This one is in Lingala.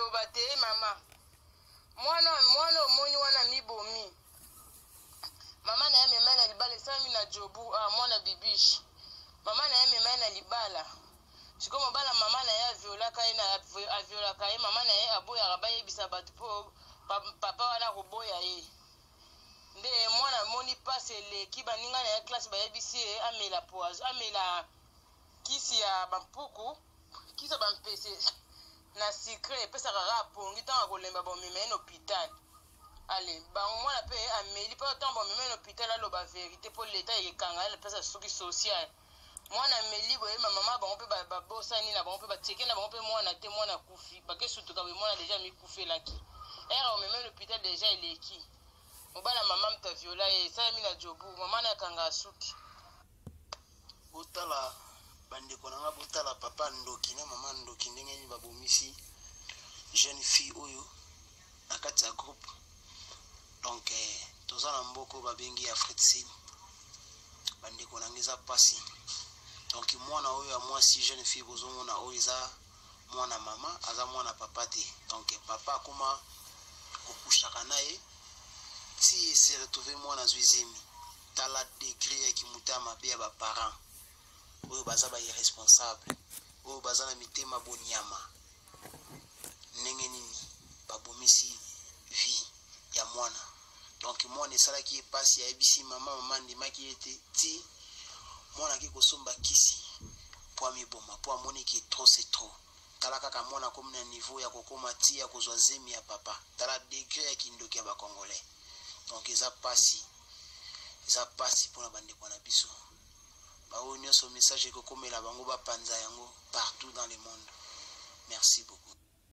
loba te mama. Mwana omoni wana mibomi. Mama na yeme na libala sami na jobu mwana bibishi. Mama na yeme na libala. Siko mobala mama na ya viola kai na aviola kai mama na ya aboya rabaye bisa batu po papa wana koboya ye. Nde mwana moni passe le kibaninga na ya classe ba yebisi amela poison amela kisi ya bampuku kisa bampese na secret pesa kaka pongi tanga kolemba bo meme na hôpital. Allez, ba mwana pe ameli pa tant bo meme na hôpital alo ba vérité pour l'état yekanga la pesa soki social. Mwana ameli boye mama ba on pe ba bosani na ba on pe ba teke na ba on pe mwana te mwana kufi ba ke surtout ka mwana déjà mi kufi laki. Era meme na hôpital déjà il est qui. Mobala mama mta viola e sa mi na jobu mama na kanga suki. Botala bande konanga botala papa ndoki na mama ndoki ndenge ni babomisi jeune fille oyo na kati ya groupe. Donc toza na mboko babengi Afrique bande konanga pasi. Donc mwana oyo ya mwasi jeune fille bozomona oyo eza mwana mama aza mwana papa te. Donc papa kuma okushaka naye si se retrouver mwana zwizimi tala degré ki mutama be ba parents oyo baza ba irresponsable oyo baza na mitema bonyama ndenge nini babomisi vie ya mwana. Donc mwana esala ki epasi ya ebisi mama ndimaki ete ti mwana ki kosomba kisi po miboma po amoni ki trop c'est trop. Tala kaka mwana comme na niveau ya kokoma ti ya kozwa zemi ya papa tala degré ya kindoki ya ba congolais. Donc eza pasi pour na bande kwa na biso. Ba onyo so message ko komela bango ba panza yango partout dans le monde. Merci beaucoup.